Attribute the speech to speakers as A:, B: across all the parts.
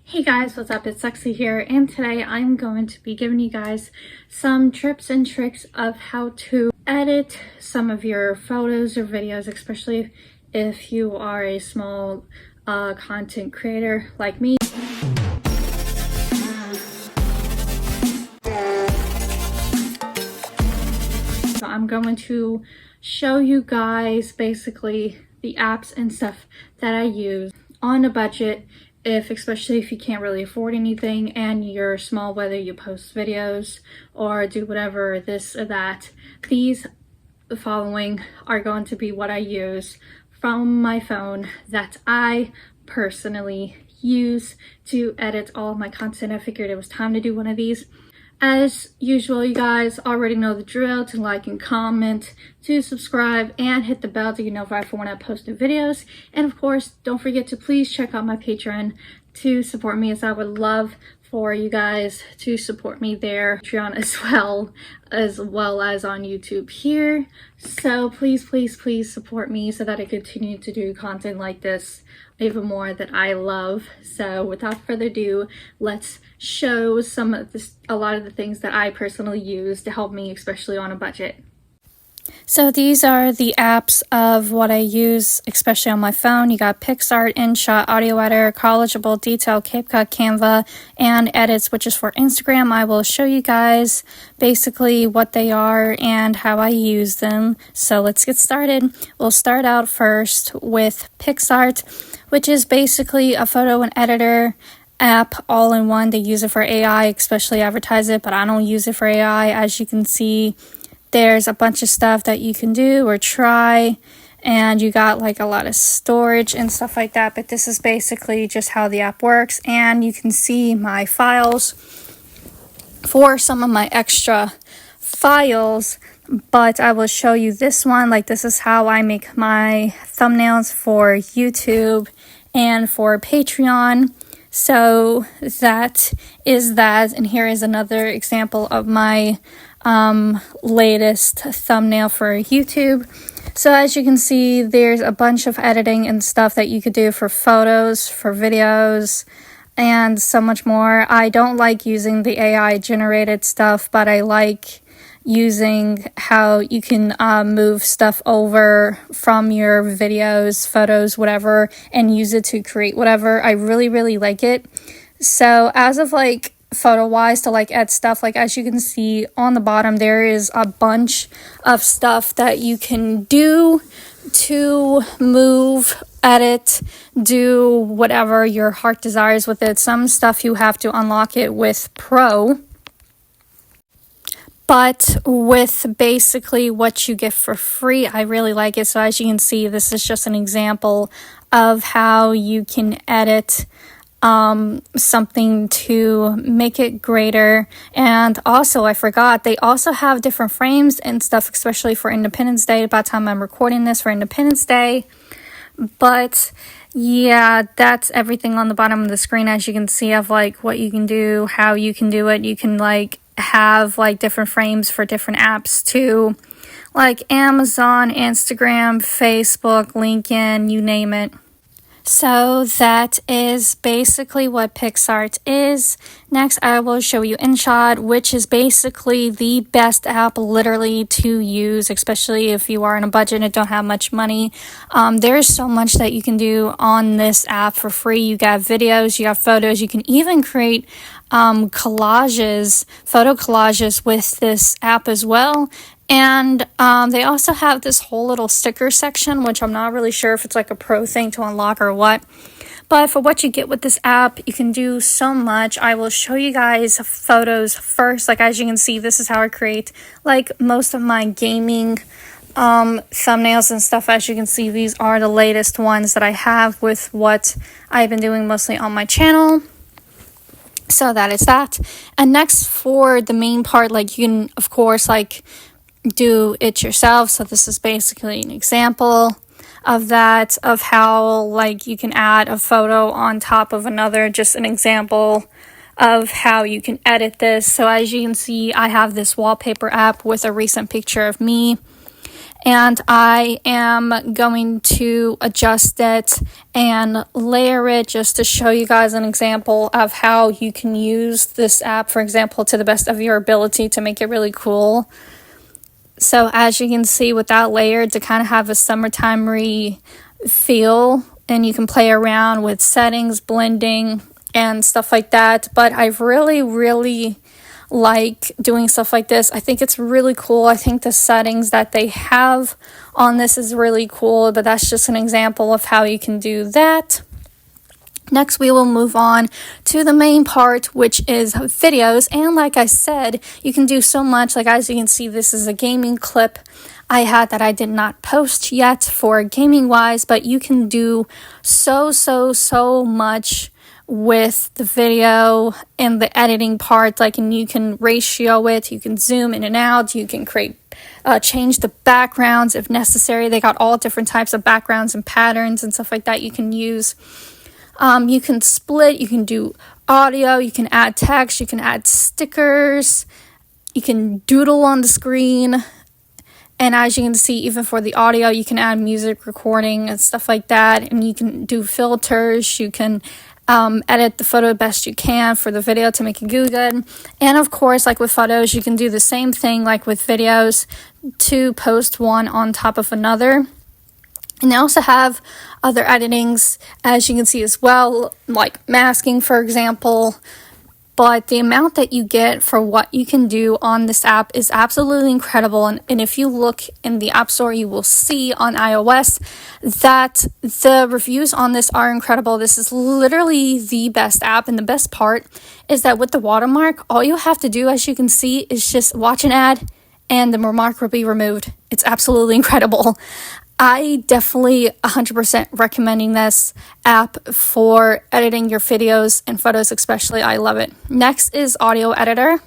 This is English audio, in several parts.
A: Hey guys, what's up? It's Alexcia here, and today I'm going to be giving you guys some tips and tricks of how to edit some of your photos or videos, especially if you are a small content creator like me. So I'm going to show you guys basically the apps and stuff that I use on a budget, especially if you can't really afford anything and you're small, whether you post videos or do whatever, this or that. The following are going to be what I use from my phone that I personally use to edit all of my content. I figured it was time to do one of these. As usual, you guys already know the drill: to like and comment, to subscribe, and hit the bell to get notified for when I post new videos. And of course, don't forget to please check out my Patreon to support me, as I would love for you guys to support me there, Patreon as well as on YouTube here. So please support me so that I continue to do content like this even more that I love. So without further ado, let's show a lot of the things that I personally use to help me, especially on a budget. So these are the apps of what I use, especially on my phone. You got PicsArt, InShot, Audio Editor, Collegeable, Detail, CapCut, Canva, and Edits, which is for Instagram. I will show you guys basically what they are and how I use them. So let's get started. We'll start out first with PicsArt, which is basically a photo and editor app all in one. They use it for AI, especially advertise it, but I don't use it for AI. As you can see, there's a bunch of stuff that you can do or try, and you got like a lot of storage and stuff like that, but this is basically just how the app works. And you can see my files for some of my extra files, but I will show you this one. Like, this is how I make my thumbnails for YouTube and for Patreon. So that is that, and here is another example of my latest thumbnail for YouTube. So as you can see, there's a bunch of editing and stuff that you could do for photos, for videos, and so much more. I don't like using the AI generated stuff, but I like using how you can move stuff over from your videos, photos, whatever, and use it to create whatever. I really like it. So as of like photo wise, to like add stuff, like as you can see on the bottom, there is a bunch of stuff that you can do to move, edit, do whatever your heart desires with it. Some stuff you have to unlock it with Pro, but with basically what you get for free, I really like it. So as you can see, this is just an example of how you can edit something to make it greater. And also, I forgot, they also have different frames and stuff, especially for Independence Day, by the time I'm recording this for Independence Day. But yeah, that's everything on the bottom of the screen, as you can see, of like what you can do, how you can do it. You can like have like different frames for different apps too, like Amazon, Instagram, Facebook, LinkedIn, you name it. So that is basically what PicsArt is. Next, I will show you InShot, which is basically the best app literally to use, especially if you are on a budget and don't have much money. There's so much that you can do on this app for free. You got videos, you got photos, you can even create collages, photo collages with this app as well. And they also have this whole little sticker section, which I'm not really sure if it's like a pro thing to unlock or what. But for what you get with this app, you can do so much. I will show you guys photos first. Like, as you can see, this is how I create like most of my gaming thumbnails and stuff. As you can see, these are the latest ones that I have with what I've been doing mostly on my channel. So that is that. And next, for the main part, like, you can of course like do it yourself. So this is basically an example of that, of how like you can add a photo on top of another, just an example of how you can edit this. So as you can see, I have this wallpaper app with a recent picture of me, and I am going to adjust it and layer it just to show you guys an example of how you can use this app, for example, to the best of your ability to make it really cool. So as you can see with that layer, to kind of have a summertime feel, and you can play around with settings, blending, and stuff like that. But I really like doing stuff like this. I think it's really cool. I think the settings that they have on this is really cool, but that's just an example of how you can do that. Next, we will move on to the main part, which is videos. And like I said, you can do so much. Like, as you can see, this is a gaming clip I had that I did not post yet for gaming wise, but you can do so much with the video and the editing part. Like, and you can ratio it, you can zoom in and out, you can change the backgrounds if necessary. They got all different types of backgrounds and patterns and stuff like that you can use. You can split, you can do audio, you can add text, you can add stickers, you can doodle on the screen. And as you can see, even for the audio, you can add music recording and stuff like that. And you can do filters, you can edit the photo best you can for the video to make it good. And of course, like with photos, you can do the same thing like with videos to post one on top of another. And they also have other editings, as you can see as well, like masking, for example. But the amount that you get for what you can do on this app is absolutely incredible. And if you look in the App Store, you will see on iOS that the reviews on this are incredible. This is literally the best app. And the best part is that with the watermark, all you have to do, as you can see, is just watch an ad and the remark will be removed. It's absolutely incredible. I definitely 100% recommending this app for editing your videos and photos especially. I love it. Next is Audio Editor.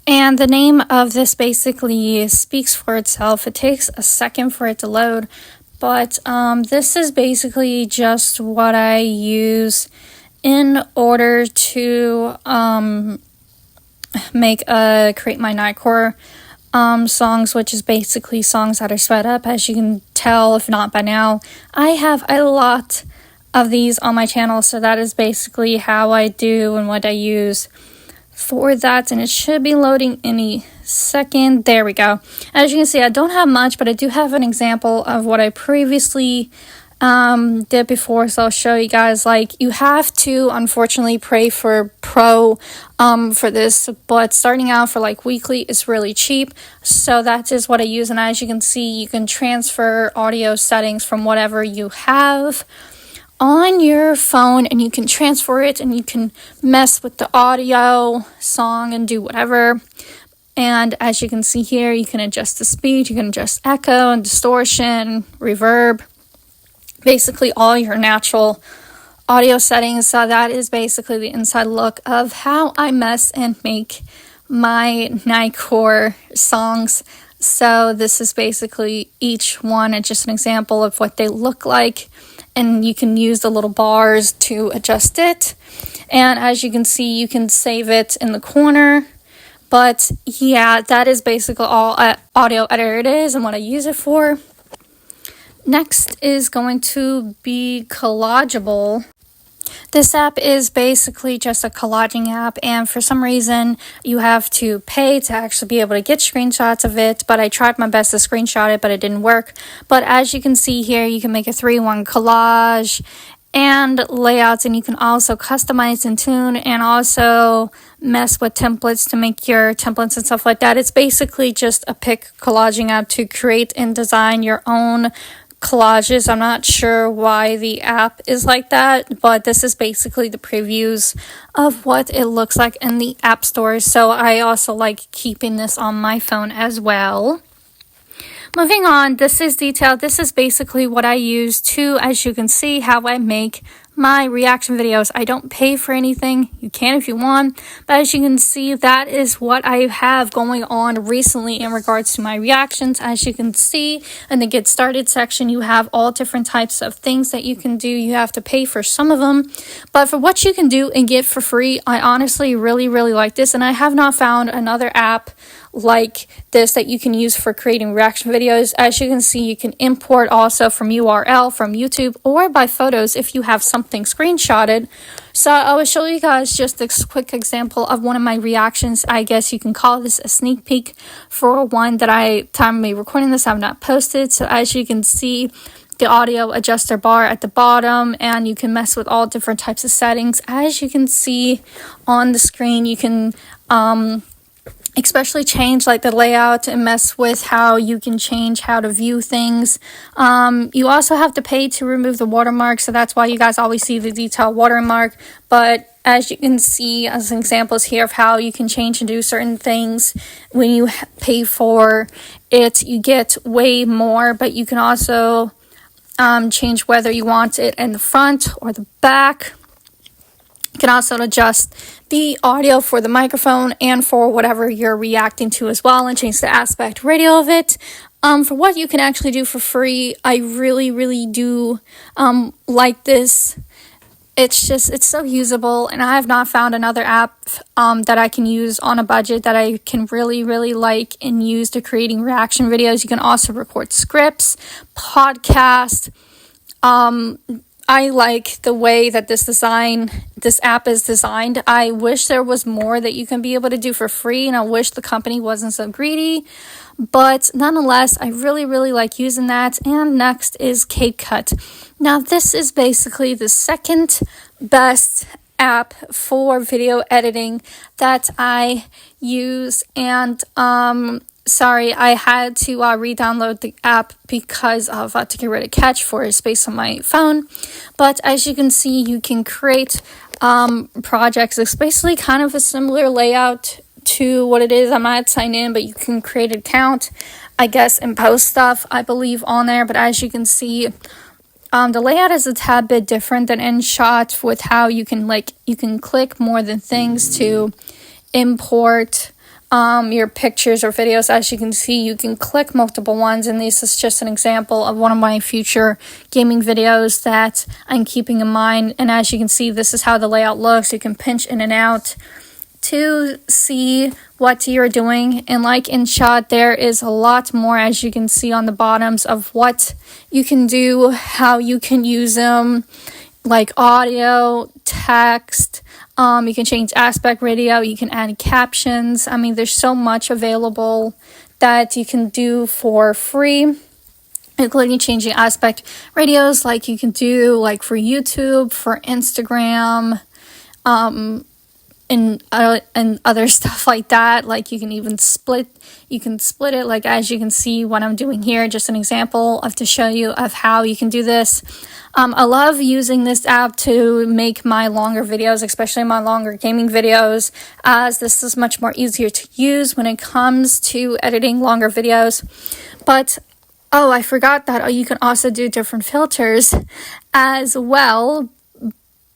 A: And the name of this basically speaks for itself. It takes a second for it to load. But this is basically just what I use in order to create my Nightcore songs, which is basically songs that are sped up. As you can tell, if not by now, I have a lot of these on my channel, so that is basically how I do and what I use for that. And it should be loading any second. There we go. As you can see, I don't have much, but I do have an example of what I previously did before, so I'll show you guys. Like, you have to unfortunately pay for pro for this, but starting out for like weekly is really cheap, so that is what I use. And as you can see, you can transfer audio settings from whatever you have on your phone, and you can transfer it, and you can mess with the audio song and do whatever. And as you can see here, you can adjust the speed, you can adjust echo and distortion, reverb, basically all your natural audio settings. So that is basically the inside look of how I mess and make my Nightcore songs. So this is basically each one, and just an example of what they look like, and you can use the little bars to adjust it. And as you can see, you can save it in the corner. But yeah, that is basically all audio editor it is and what I use it for. Next is going to be Collageable. This app is basically just a collaging app, and for some reason you have to pay to actually be able to get screenshots of it, but I tried my best to screenshot it, but it didn't work. But as you can see here, you can make a 3-in-1 collage and layouts, and you can also customize in Tune and also mess with templates to make your templates and stuff like that. It's basically just a pic collaging app to create and design your own collages. I'm not sure why the app is like that, but this is basically the previews of what it looks like in the app store. So I also like keeping this on my phone as well. Moving on, this is detailed. This is basically what I use to, as you can see, how I make my reaction videos. I don't pay for anything. You can if you want, but as you can see, that is what I have going on recently in regards to my reactions. As you can see in the get started section, you have all different types of things that you can do. You have to pay for some of them, but for what you can do and get for free, I honestly really like this, and I have not found another app like this that you can use for creating reaction videos. As you can see, you can import also from URL from YouTube or by photos if you have something screenshotted. So I will show you guys just a quick example of one of my reactions. I guess you can call this a sneak peek for one that time of me recording this, I've not posted. So as you can see, the audio adjuster bar at the bottom, and you can mess with all different types of settings. As you can see on the screen, you can especially change like the layout and mess with how you can change how to view things. You also have to pay to remove the watermark, so that's why you guys always see the detail watermark. But as you can see as examples here of how you can change and do certain things, when you pay for it, you get way more, but you can also change whether you want it in the front or the back. You can also adjust the audio for the microphone and for whatever you're reacting to as well, and change the aspect ratio of it. For what you can actually do for free, I really do like this. It's so usable, and I have not found another app that I can use on a budget that I can really like and use to creating reaction videos. You can also record scripts, podcast. I like the way that this app is designed. I wish there was more that you can be able to do for free, and I wish the company wasn't so greedy. But nonetheless, I really like using that. And next is CapCut. Now, this is basically the second best app for video editing that I use, and sorry, I had to re-download the app because of to get rid of cache for space on my phone. But as you can see, you can create projects. It's basically kind of a similar layout to what it is. I'm not signed in, but you can create an account, I guess, and post stuff, I believe, on there. But as you can see, the layout is a tad bit different than InShot, with how you can click more than things to import your pictures or videos. As you can see, you can click multiple ones, and this is just an example of one of my future gaming videos that I'm keeping in mind. And as you can see, this is how the layout looks. You can pinch in and out to see what you're doing, and like InShot, there is a lot more, as you can see on the bottoms, of what you can do, how you can use them, like audio, text. You can change aspect ratio, you can add captions. I mean, there's so much available that you can do for free, including changing aspect ratios, like you can do like for YouTube, for Instagram, and other stuff like that. Like you can even split it, like as you can see what I'm doing here, just an example to show you of how you can do this. I love using this app to make my longer videos, especially my longer gaming videos, as this is much more easier to use when it comes to editing longer videos. But oh, I forgot that you can also do different filters as well.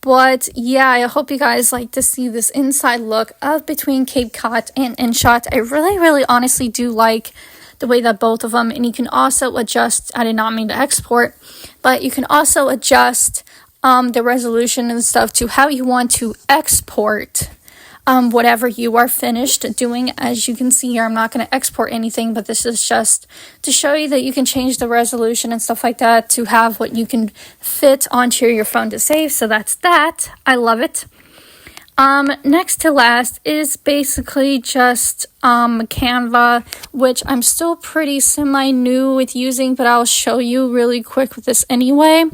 A: But yeah, I hope you guys like to see this inside look of between CapCut and InShot. I really honestly do like the way that both of them, and you can also adjust, I did not mean to export, but you can also adjust the resolution and stuff to how you want to export whatever you are finished doing. As you can see here, I'm not going to export anything, but this is just to show you that you can change the resolution and stuff like that to have what you can fit onto your phone to save. So that's that. I love it. Next to last is basically just Canva, which I'm still pretty semi-new with using, but I'll show you really quick with this anyway.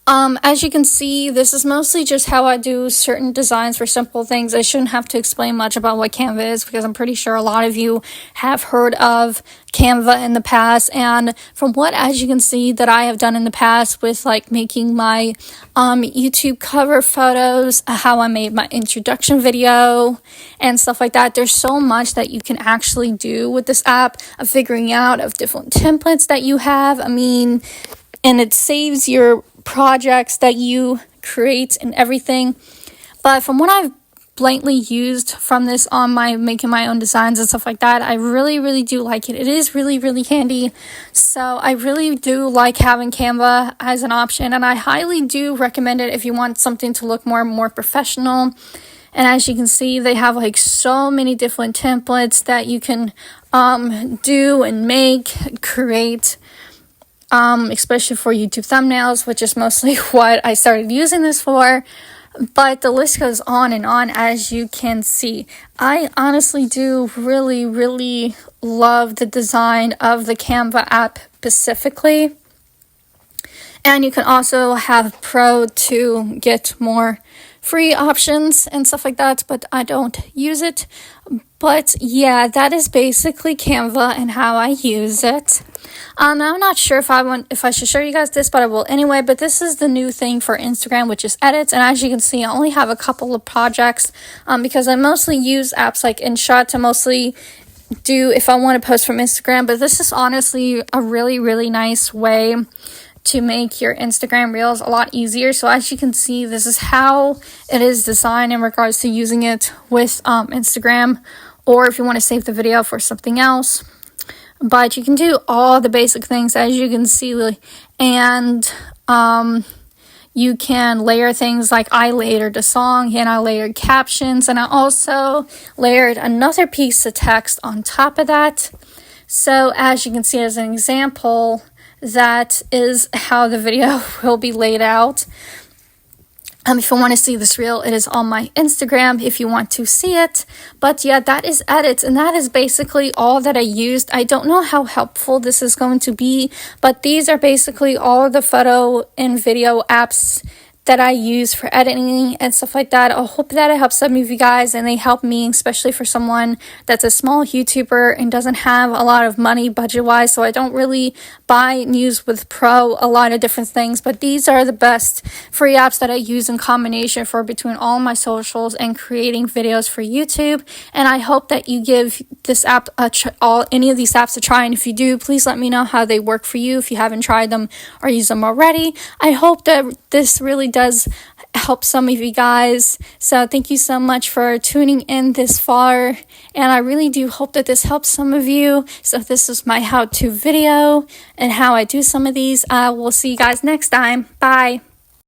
A: As you can see, this is mostly just how I do certain designs for simple things. I shouldn't have to explain much about what Canva is, because I'm pretty sure a lot of you have heard of Canva in the past. And from what, as you can see, that I have done in the past with like making my YouTube cover photos, how I made my introduction video and stuff like that, there's so much that you can actually do with this app, of figuring out of different templates that you have. I mean, and it saves your projects that you create and everything. But from what I've blatantly used from this on my making my own designs and stuff like that, I really do like it. It is really handy. So I really do like having Canva as an option, and I highly do recommend it if you want something to look more professional. And as you can see, they have like so many different templates that you can do and create, especially for YouTube thumbnails, which is mostly what I started using this for. But the list goes on and on, as you can see. I honestly do really love the design of the Canva app specifically. And you can also have Pro to get more free options and stuff like that, but I don't use it. But yeah, that is basically Canva and how I use it. I'm not sure if I should show you guys this, but I will anyway. But this is the new thing for Instagram, which is edits. And as you can see, I only have a couple of projects because I mostly use apps like InShot to mostly do if I want to post from Instagram. But this is honestly a really nice way to make your Instagram reels a lot easier. So as you can see, this is how it is designed in regards to using it with Instagram, or if you want to save the video for something else. But you can do all the basic things, as you can see, and you can layer things like I layered a song and I layered captions, and I also layered another piece of text on top of that. So as you can see, as an example, that is how the video will be laid out. If you want to see this reel, it is on my Instagram if you want to see it. But yeah, that is edits, and that is basically all that I used. I don't know how helpful this is going to be, but these are basically all the photo and video apps that I use for editing and stuff like that. I hope that it helps some of you guys, and they help me, especially for someone that's a small YouTuber and doesn't have a lot of money budget-wise. So I don't really buy and use with Pro a lot of different things, but these are the best free apps that I use in combination for between all my socials and creating videos for YouTube. And I hope that you give this app any of these apps a try, and if you do, please let me know how they work for you if you haven't tried them or used them already. I hope that this really does help some of you guys. So thank you so much for tuning in this far, and I really do hope that this helps some of you. So this is my how-to video and how I do some of these. I will see you guys next time. Bye.